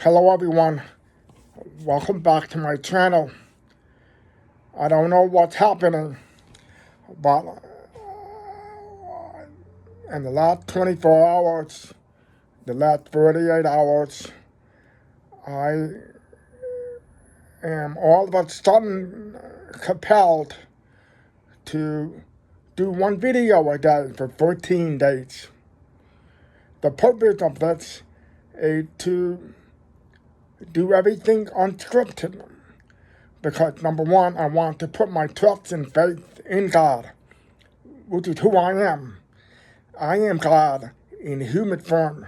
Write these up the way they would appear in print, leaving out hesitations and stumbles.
Hello everyone, welcome back to my channel. I don't know what's happening, but in the last 24 hours, the last 48 hours, I am all of a sudden compelled to do one video a day for 14 days. The purpose of this is to do everything unscripted. Because number one, I want to put my trust and faith in God, which is who I am. I am God in human form.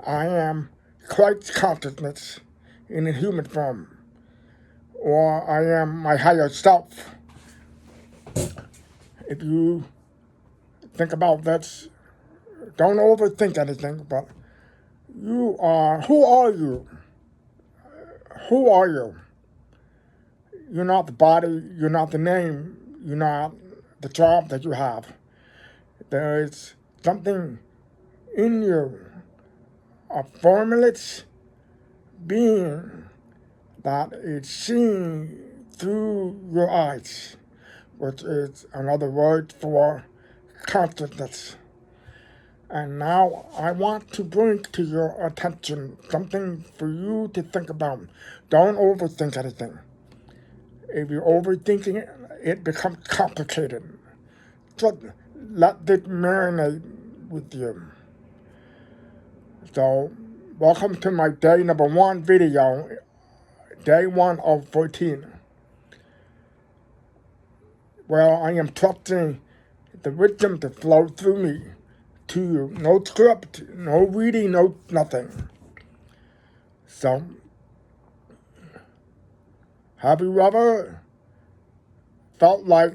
I am Christ consciousness in a human form. Or I am my higher self. If you think about this, don't overthink anything, but who are you? Who are you? You're not the body, you're not the name, you're not the job that you have. There is something in you, a formless being that is seen through your eyes, which is another word for consciousness. And now I want to bring to your attention something for you to think about. Don't overthink anything. If you're overthinking it, it becomes complicated. Just let it marinate with you. So, welcome to my day number 1 video, day 1 of 14. Well, I am trusting the wisdom to flow through me to you. No script, no reading, no nothing. So, have you ever felt like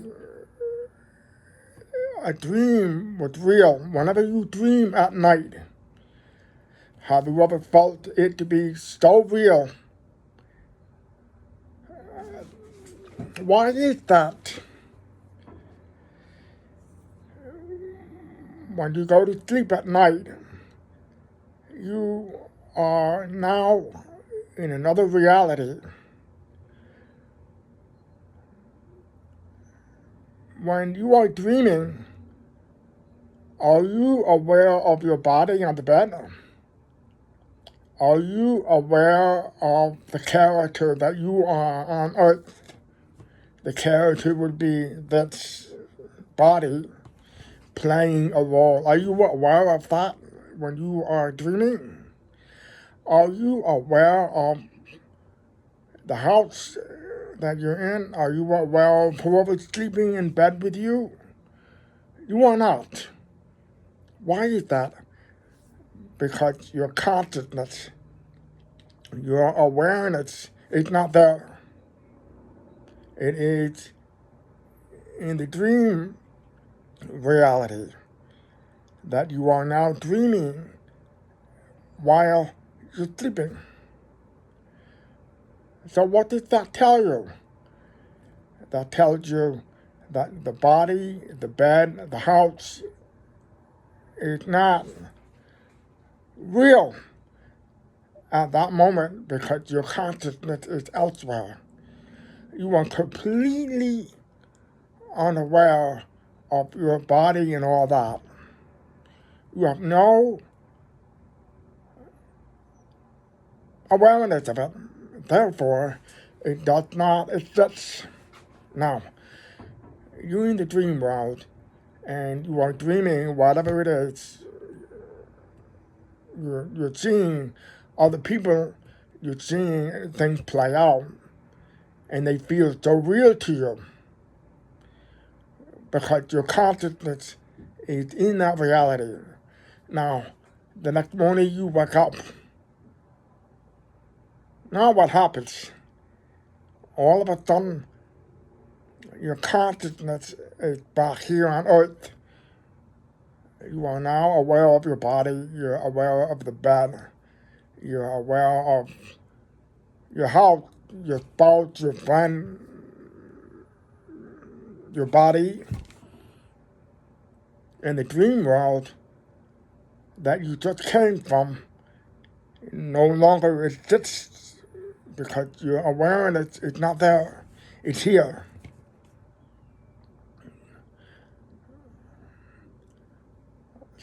a dream was real? Whenever you dream at night, have you ever felt it to be so real? Why is that? When you go to sleep at night, you are now in another reality. When you are dreaming, are you aware of your body on the bed? Are you aware of the character that you are on earth? The character would be this body playing a role. Are you aware of that when you are dreaming? Are you aware of the house that you're in? Are you aware of whoever's sleeping in bed with you? You are not. Why is that? Because your consciousness, your awareness is not there. It is in the dream reality that you are now dreaming while you're sleeping. So what does that tell you? That tells you that the body, the bed, the house is not real at that moment because your consciousness is elsewhere. You are completely unaware of your body and all that. You have no awareness of it. Therefore, it does not exist. Now, you're in the dream world, and you are dreaming whatever it is. You're seeing other people, you're seeing things play out, and they feel so real to you because your consciousness is in that reality. Now, the next morning you wake up. Now what happens? All of a sudden, your consciousness is back here on earth. You are now aware of your body, you're aware of the bed, you're aware of your house, your spouse, your friend, your body. In the dream world that you just came from, no longer exists because your awareness is not there. It's here.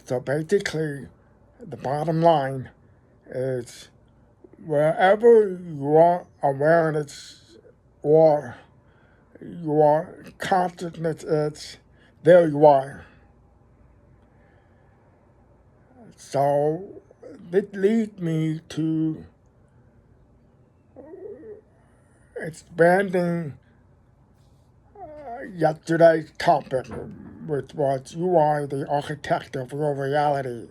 So basically, the bottom line is wherever your awareness or your consciousness is, there you are. So this leads me to expanding yesterday's topic, which was you are the architect of your reality.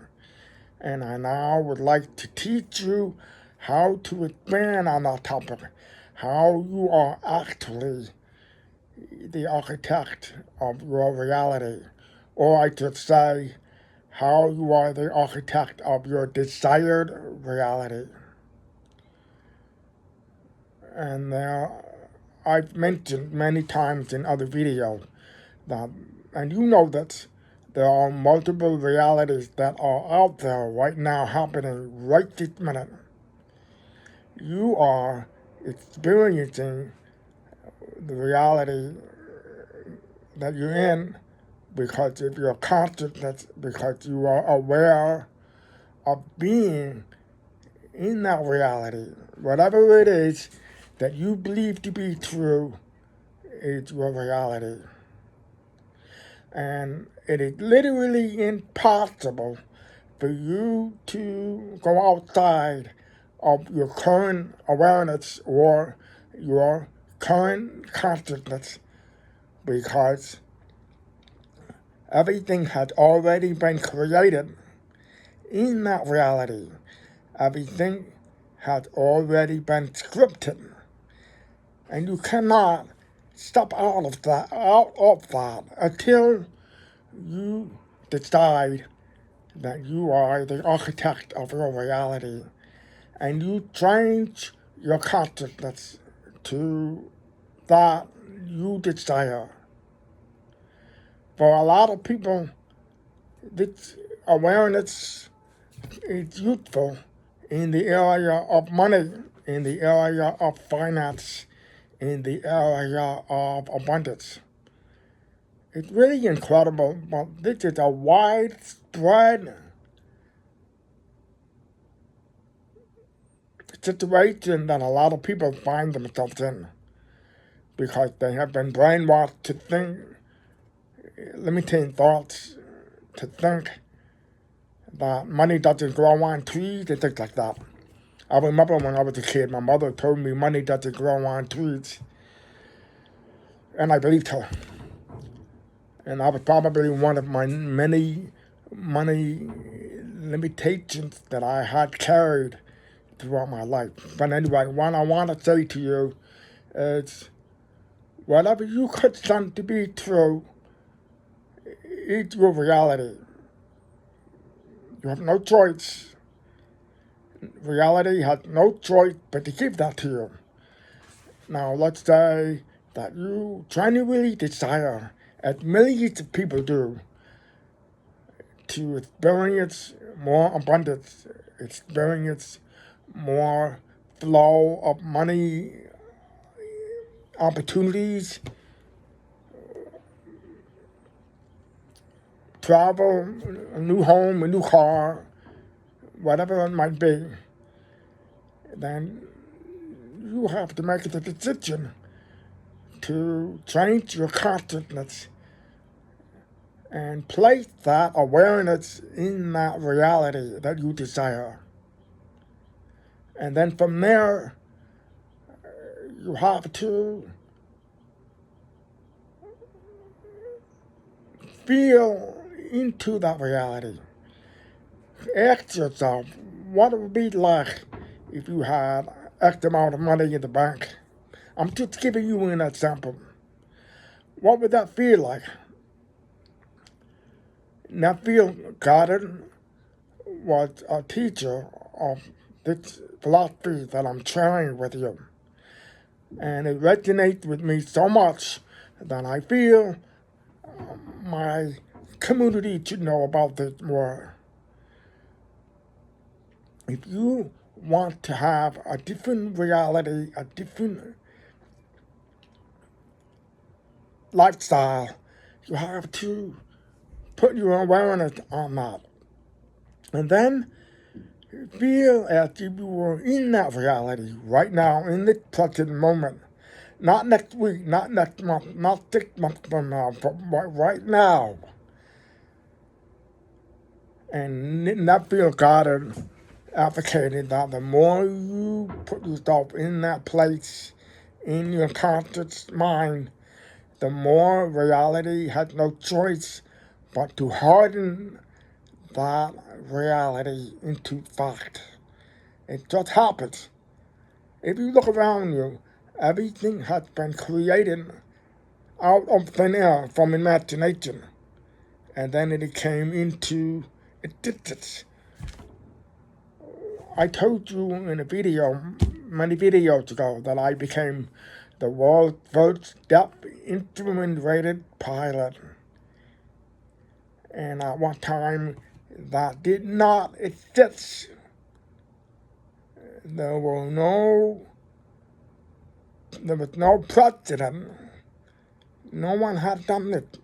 And I now would like to teach you how to expand on that topic, how you are actually the architect of your reality. Or I could say, how you are the architect of your desired reality. And I've mentioned many times in other videos that, and you know that there are multiple realities that are out there right now happening right this minute. You are experiencing the reality that you're in because of your consciousness, because you are aware of being in that reality. Whatever it is that you believe to be true is your reality. And it is literally impossible for you to go outside of your current awareness or your current consciousness because everything has already been created in that reality. Everything has already been scripted. And you cannot step out of that until you decide that you are the architect of your reality and you change your consciousness to that you desire. For a lot of people, this awareness is useful in the area of money, in the area of finance, in the area of abundance. It's really incredible, but this is a widespread situation that a lot of people find themselves in because they have been brainwashed to think, limiting thoughts, to think that money doesn't grow on trees and things like that. I remember when I was a kid, my mother told me money doesn't grow on trees, and I believed her. And that was probably one of my many money limitations that I had carried throughout my life. But anyway, what I want to say to you is whatever you consider to be true is your reality. You have no choice. Reality has no choice but to give that to you. Now, let's say that you genuinely desire, as millions of people do, to experience more abundance, experience more flow of money, opportunities, travel, a new home, a new car, whatever it might be, then you have to make the decision to change your consciousness and place that awareness in that reality that you desire. And then from there, you have to feel into that reality. Ask yourself, what it would be like if you had X amount of money in the bank? I'm just giving you an example. What would that feel like? Neville Goddard was a teacher of this philosophy that I'm sharing with you. And it resonates with me so much that I feel my community should know about this more. if you want to have a different reality, a different lifestyle, you have to put your awareness on that. And then feel as if you were in that reality right now, in the present moment. Not next week, not next month, not 6 months from now, but right now. And Neville Goddard advocated that the more you put yourself in that place, in your conscious mind, the more reality has no choice but to harden that reality into fact. It just happens. If you look around you, everything has been created out of thin air from imagination, and then it came into existence. I told you in a video, many videos ago, that I became the world's first deaf instrument-rated pilot. And at one time, that did not exist. There was no precedent. No one had done it.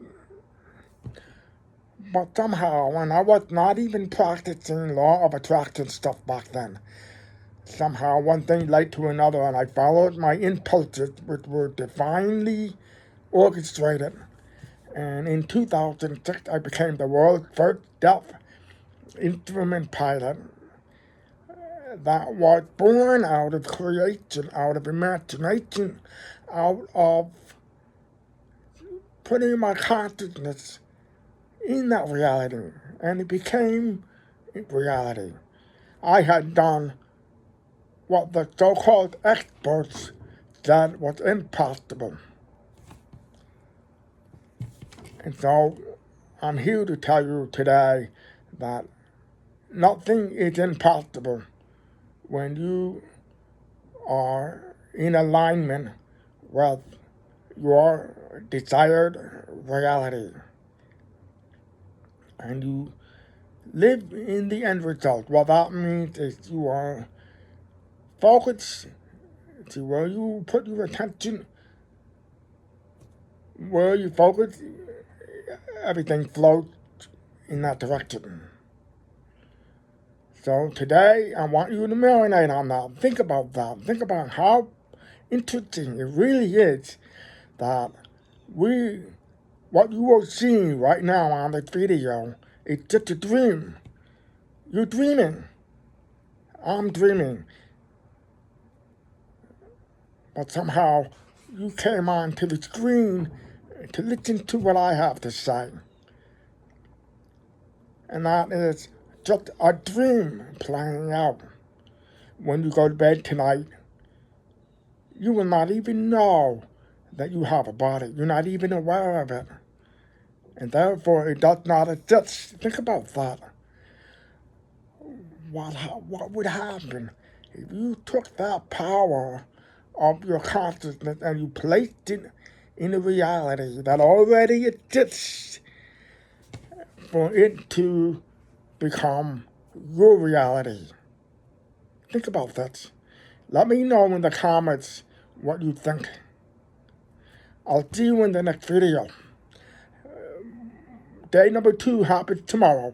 But somehow, and I was not even practicing law of attraction stuff back then, somehow one thing led to another, and I followed my impulses, which were divinely orchestrated. And in 2006, I became the world's first deaf instrument pilot that was born out of creation, out of imagination, out of putting my consciousness in that reality, and it became reality. I had done what the so-called experts said was impossible. And so I'm here to tell you today that nothing is impossible when you are in alignment with your desired reality. And you live in the end result. What that means is you are focused to where you put your attention, where you focus, everything floats in that direction. So today, I want you to marinate on that. Think about that. Think about how interesting it really is that what you are seeing right now on this video is just a dream. You're dreaming. I'm dreaming. But somehow, you came onto the screen to listen to what I have to say. And that is just a dream playing out. When you go to bed tonight, you will not even know that you have a body. You're not even aware of it. And therefore, it does not exist. Think about that. What would happen if you took that power of your consciousness and you placed it in a reality that already exists for it to become your reality? Think about that. Let me know in the comments what you think. I'll see you in the next video. Day number 2 happens tomorrow.